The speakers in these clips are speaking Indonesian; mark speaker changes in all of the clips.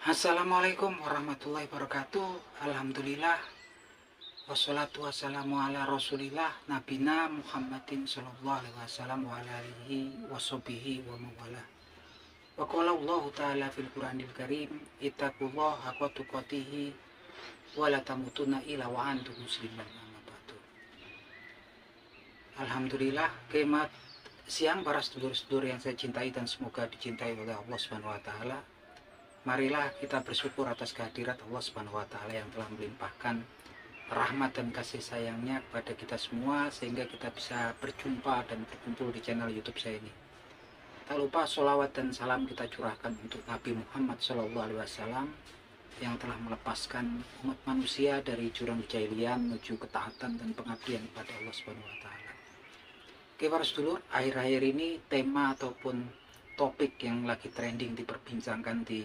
Speaker 1: Assalamualaikum warahmatullahi wabarakatuh. Alhamdulillah. Wassalatu wassalamu ala rasulillah Nabina Muhammadin sallallahu alaihi wasallam wa ala alihi washabihi wa mawala. Wa qala Allah ta'ala fil Qur'anil Karim, ittaqullaha haqqa tuqatih wa la tamutunna illa wa antum muslimun. Alhamdulillah, kemat siang para sedulur-sedulur yang saya cintai dan semoga dicintai oleh Allah Subhanahu wa taala. Marilah kita bersyukur atas kehadirat Allah Subhanahu wa taala yang telah melimpahkan rahmat dan kasih sayangnya kepada kita semua sehingga kita bisa berjumpa dan berkumpul di channel YouTube saya ini. Tak lupa sholawat dan salam kita curahkan untuk Nabi Muhammad SAW yang telah melepaskan umat manusia dari jurang kejahilian menuju ketaatan dan pengabdian kepada Allah Subhanahu wa taala. Oke para sedulur, akhir-akhir ini tema ataupun topik yang lagi trending diperbincangkan di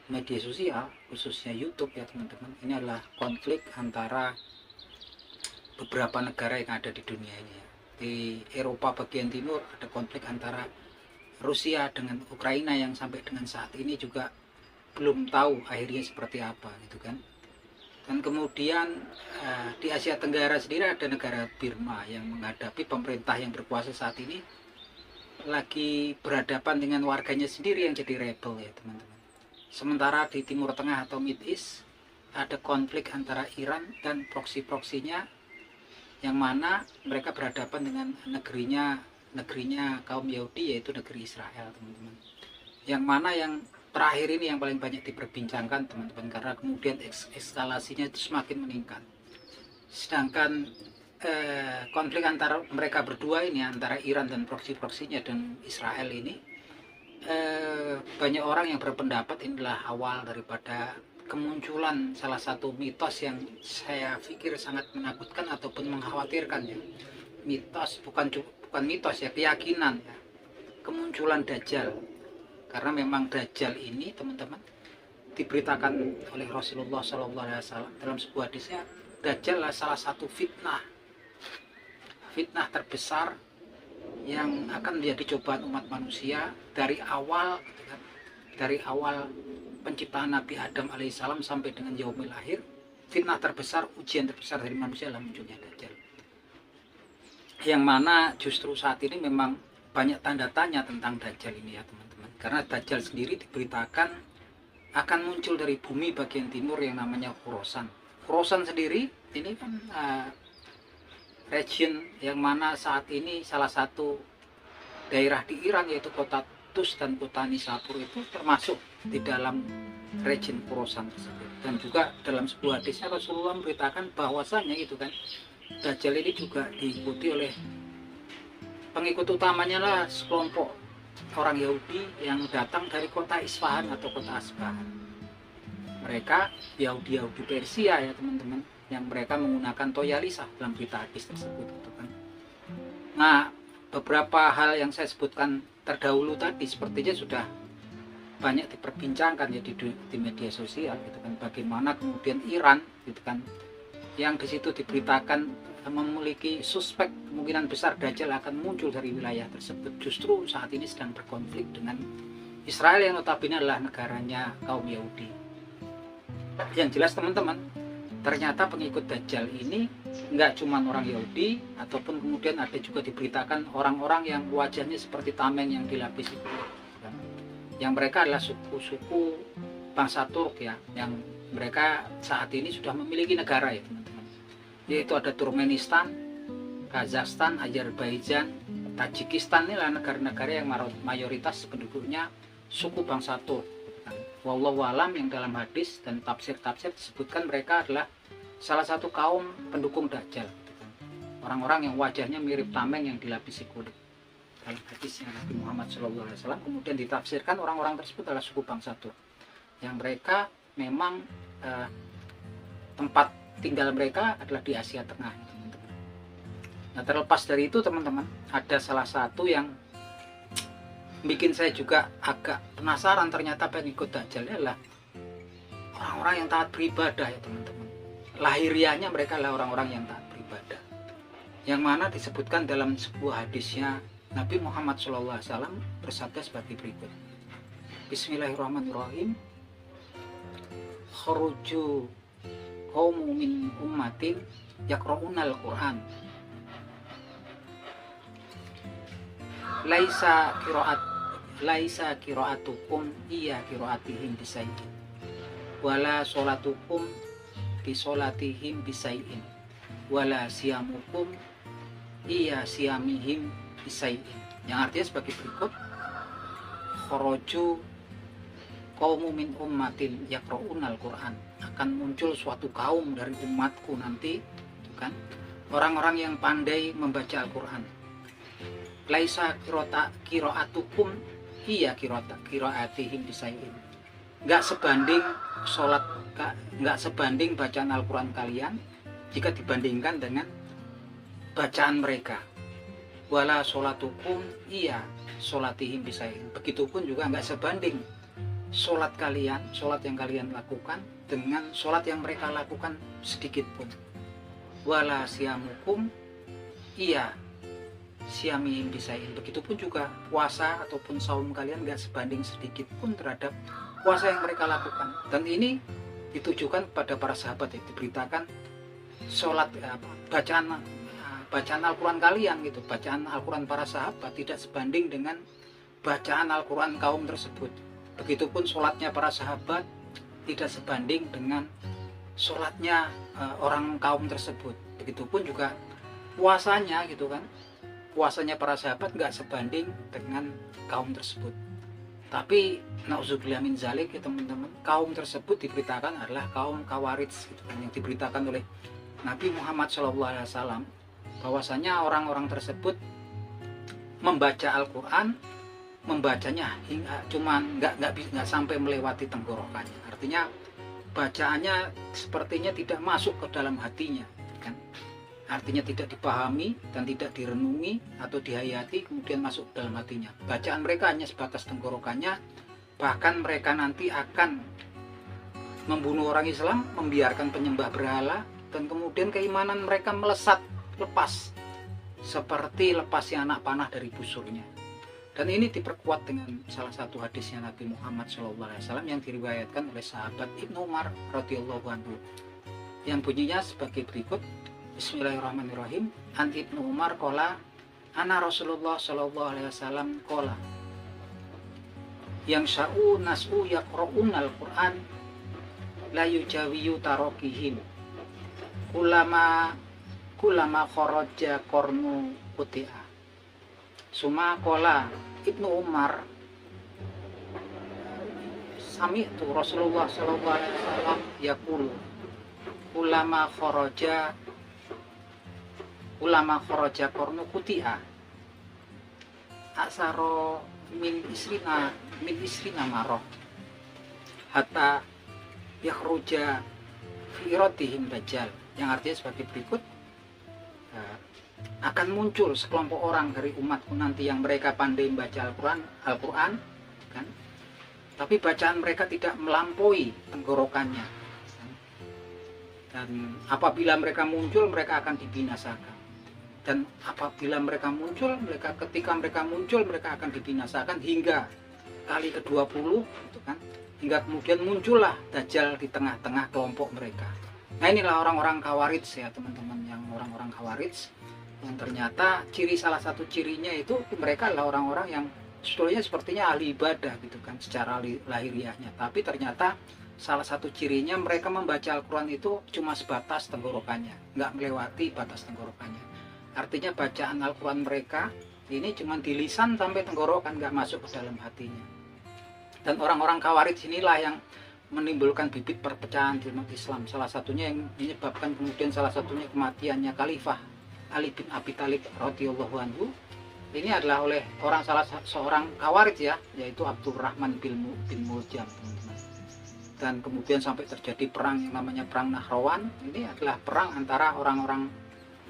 Speaker 1: media sosial, khususnya YouTube ya teman-teman, ini adalah konflik antara beberapa negara yang ada di dunia ini ya. Di Eropa bagian timur ada konflik antara Rusia dengan Ukraina yang sampai dengan saat ini juga belum tahu akhirnya seperti apa gitu kan. Dan kemudian di Asia Tenggara sendiri ada negara Burma yang menghadapi pemerintah yang berkuasa saat ini lagi berhadapan dengan warganya sendiri yang jadi rebel ya teman-teman. Sementara di Timur Tengah atau Mid East ada konflik antara Iran dan proksi-proksinya yang mana mereka berhadapan dengan negerinya kaum Yahudi, yaitu negeri Israel teman-teman. Yang mana yang terakhir ini yang paling banyak diperbincangkan teman-teman, karena kemudian eskalasinya itu semakin meningkat. Sedangkan konflik antara mereka berdua ini, antara Iran dan proksi-proksinya dan Israel ini, banyak orang yang berpendapat inilah awal daripada kemunculan salah satu mitos yang saya pikir sangat menakutkan ataupun mengkhawatirkan ya. Mitos bukan mitos ya, keyakinan ya, kemunculan Dajjal. Karena memang Dajjal ini teman-teman diberitakan oleh Rasulullah SAW dalam sebuah hadisnya, Dajjal adalah salah satu fitnah terbesar yang akan menjadi cobaan umat manusia dari awal gitu kan, dari awal penciptaan Nabi Adam alaihissalam sampai dengan yaumil akhir. Fitnah terbesar, ujian terbesar dari manusia adalah munculnya Dajjal, yang mana justru saat ini memang banyak tanda tanya tentang Dajjal ini ya teman-teman. Karena Dajjal sendiri diberitakan akan muncul dari bumi bagian timur yang namanya Khurasan. Khurasan sendiri ini kan region yang mana saat ini salah satu daerah di Iran, yaitu kota Tus dan kota Nisapur itu termasuk di dalam region Khurasan tersebut. Dan juga dalam sebuah hadisnya Rasulullah memberitakan bahwasanya itu kan Dajjal ini juga diikuti oleh pengikut utamanya lah sekelompok orang Yahudi yang datang dari kota Isfahan atau kota Asbahan. Mereka Yahudi Persia ya teman-teman, yang mereka menggunakan toyalisah dalam berita hadis tersebut gitu kan. Nah, beberapa hal yang saya sebutkan terdahulu tadi sepertinya sudah banyak diperbincangkan ya di media sosial gitu kan. Bagaimana kemudian Iran gitu kan, yang di situ diberitakan memiliki suspek kemungkinan besar Dajjal akan muncul dari wilayah tersebut, justru saat ini sedang berkonflik dengan Israel yang notabene adalah negaranya kaum Yahudi. Yang jelas teman-teman, ternyata pengikut Dajjal ini nggak cuma orang Yahudi, ataupun kemudian ada juga diberitakan orang-orang yang wajahnya seperti tameng yang dilapisi kulit, yang mereka adalah suku-suku bangsa Turk ya, yang mereka saat ini sudah memiliki negara ya teman-teman, yaitu ada Turkmenistan, Kazakhstan, Azerbaijan, Tajikistan. Inilah negara-negara yang mayoritas penduduknya suku bangsa Turk. Wallahu alam, yang dalam hadis dan tafsir-tafsir disebutkan mereka adalah salah satu kaum pendukung Dajjal, orang-orang yang wajahnya mirip tameng yang dilapisi kulit. Dalam hadisnya Nabi Muhammad SAW kemudian ditafsirkan orang-orang tersebut adalah suku bangsa Turk, yang mereka memang tempat tinggal mereka adalah di Asia Tengah teman-teman. Nah, terlepas dari itu teman-teman, ada salah satu yang bikin saya juga agak penasaran. Ternyata pengikut Dajjal adalah orang-orang yang taat beribadah ya teman-teman. Lahiriahnya mereka adalah orang-orang yang taat beribadah, yang mana disebutkan dalam sebuah hadisnya Nabi Muhammad SAW bersabda sebagai berikut, Bismillahirrahmanirrahim. Kharuju qaumu min ummatin yaqra'unal Qur'an. Laisa qira'atukum iya qira'atihim bisayyin. Wala sholatukum bisolatihim bisayyin. Wala siyamukum iya siyamihim bisayyin. Yang artinya sebagai berikut: Kharaju qaumu min ummatin yaqra'unal Qur'an. Akan muncul suatu kaum dari umatku nanti, itu kan, orang-orang yang pandai membaca Al-Qur'an. Laisa qira'atukum iya qira'atihim bisayyin. Enggak sebanding bacaan Al-Qur'an kalian jika dibandingkan dengan bacaan mereka. Wala sholatukum iya sholatihim bisayyin. Begitupun juga enggak sebanding sholat yang kalian lakukan dengan sholat yang mereka lakukan sedikit pun. Wala siyamukum iya siyamihim bisayyin. Begitupun juga puasa ataupun saum kalian gak sebanding sedikit pun terhadap puasa yang mereka lakukan. Dan ini ditujukan pada para sahabat, yang diberitakan sholat bacaan Al-Quran kalian gitu. Bacaan Al-Quran para sahabat tidak sebanding dengan bacaan Al-Quran kaum tersebut. Begitupun sholatnya para sahabat tidak sebanding dengan sholatnya orang kaum tersebut. Begitupun juga puasanya gitu kan. Puasanya para sahabat nggak sebanding dengan kaum tersebut. Tapi na'udzubillah min zalik ya teman-teman, kaum tersebut diberitakan adalah kaum Khawarij gitu kan, yang diberitakan oleh Nabi Muhammad SAW bahwasanya orang-orang tersebut membaca Al-Quran, membacanya hingga cuman nggak sampai melewati tenggorokannya. Artinya bacaannya sepertinya tidak masuk ke dalam hatinya kan. Artinya tidak dipahami dan tidak direnungi atau dihayati kemudian masuk ke dalam hatinya. Bacaan mereka hanya sebatas tenggorokannya. Bahkan mereka nanti akan membunuh orang Islam, membiarkan penyembah berhala, dan kemudian keimanan mereka melesat, lepas seperti lepasnya anak panah dari busurnya. Dan ini diperkuat dengan salah satu hadisnya Nabi Muhammad SAW yang diriwayatkan oleh sahabat Ibnu Umar radhiyallahu anhu, yang bunyinya sebagai berikut. Bismillahirrahmanirrahim. An Ibnu Umar qala ana Rasulullah sallallahu alaihi wasallam qala yang sya'u nas'u yaqra'unal Qur'an la yujawiyu tarokihim kulama kharaja qarnu quti'a. Suma qala Ibnu Umar sami'tu Rasulullah sallallahu alaihi wasallam yaqulu ulama kharaja qarnu quti'a asaro min isrina maroh hatta yakhruja fi iratihim dajjal. Yang artinya sebagai berikut: akan muncul sekelompok orang dari umatku nanti yang mereka pandai membaca Al-Quran kan? Tapi bacaan mereka tidak melampaui tenggorokannya, dan apabila mereka muncul mereka akan dibinasakan. Dan apabila ketika mereka muncul mereka akan dibinasakan hingga kali ke-20 gitu kan, hingga kemudian muncullah Dajjal di tengah-tengah kelompok mereka. Nah, inilah orang-orang Khawarij ya teman-teman, yang orang-orang Khawarij yang ternyata salah satu cirinya itu mereka adalah orang-orang yang sebetulnya sepertinya ahli ibadah gitu kan secara lahiriahnya, tapi ternyata salah satu cirinya mereka membaca Al-Quran itu cuma sebatas tenggorokannya, nggak melewati batas tenggorokannya. Artinya bacaan Al-Quran mereka ini cuma di lisan sampai tenggorokan, nggak masuk ke dalam hatinya. Dan orang-orang Khawarij inilah yang menimbulkan bibit perpecahan di umat Islam. Salah satunya yang menyebabkan kemudian salah satunya kematiannya Khalifah Ali bin Abi Thalib radhiyallahu anhu. Ini adalah oleh salah seorang Khawarij ya, yaitu Abdurrahman bin Muljam, teman-teman. Dan kemudian sampai terjadi perang yang namanya perang Nahrawan. Ini adalah perang antara orang-orang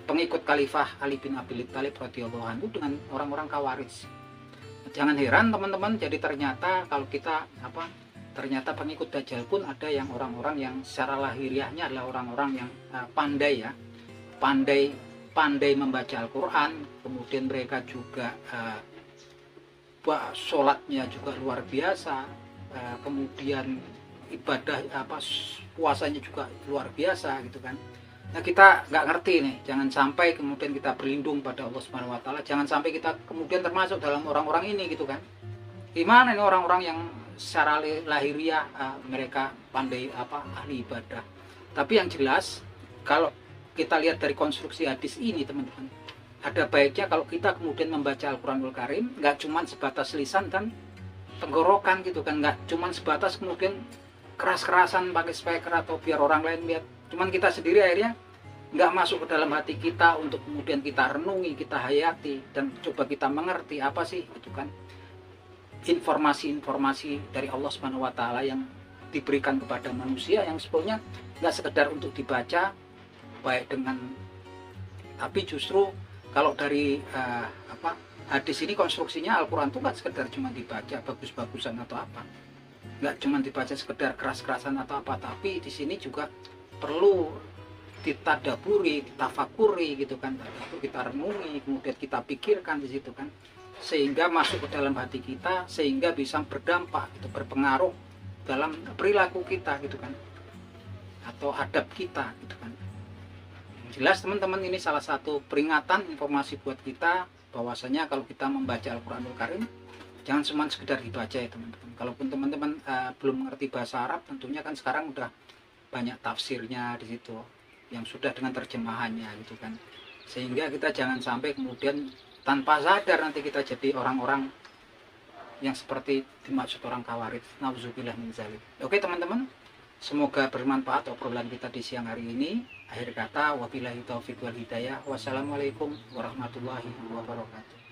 Speaker 1: pengikut Khalifah Ali bin Abi Thalib radhiyallahu anhu dengan orang-orang Khawarij. Jangan heran teman-teman, jadi ternyata kalau kita ternyata pengikut Dajjal pun ada yang orang-orang yang secara lahiriahnya adalah orang-orang yang pandai ya, pandai membaca Al-Quran, kemudian mereka juga sholatnya juga luar biasa, kemudian ibadah puasanya juga luar biasa gitu kan. Nah kita nggak ngerti nih, jangan sampai kemudian kita berlindung pada Allah Subhanahu Wa Taala, jangan sampai kita kemudian termasuk dalam orang-orang ini gitu kan. Gimana ini orang-orang yang secara lahiriah mereka pandai ahli ibadah, tapi yang jelas kalau kita lihat dari konstruksi hadis ini teman-teman, ada baiknya kalau kita kemudian membaca Al-Quranul Karim nggak cuma sebatas lisan dan tenggorokan gitu kan, nggak cuma sebatas kemudian keras-kerasan pakai speaker atau biar orang lain lihat, cuman kita sendiri akhirnya nggak masuk ke dalam hati kita untuk kemudian kita renungi, kita hayati, dan coba kita mengerti apa sih itu kan informasi-informasi dari Allah Subhanahu Wa Taala yang diberikan kepada manusia, yang sebetulnya nggak sekedar untuk dibaca baik dengan, tapi justru kalau dari hadis ini konstruksinya Al-Quran itu nggak sekedar cuma dibaca bagus-bagusan atau apa, nggak cuma dibaca sekedar keras-kerasan atau apa, tapi di sini juga perlu ditadaburi, ditafakuri gitu kan, kita renungi, kemudian kita pikirkan di situ kan, sehingga masuk ke dalam hati kita, sehingga bisa berdampak, itu berpengaruh dalam perilaku kita gitu kan, atau adab kita gitu kan. Jelas teman-teman, ini salah satu peringatan, informasi buat kita bahwasanya kalau kita membaca Al-Quranul Karim jangan cuma sekedar dibaca ya teman-teman. Kalaupun teman-teman belum mengerti bahasa Arab, tentunya kan sekarang udah banyak tafsirnya di situ yang sudah dengan terjemahannya gitu kan, sehingga kita jangan sampai kemudian tanpa sadar nanti kita jadi orang-orang yang seperti dimaksud orang Khawarij. Nauzubillah min dzalik. Oke teman-teman, semoga bermanfaat obrolan kita di siang hari ini. Akhir kata, wabillahi taufiq wal hidayah. Wassalamualaikum warahmatullahi wabarakatuh.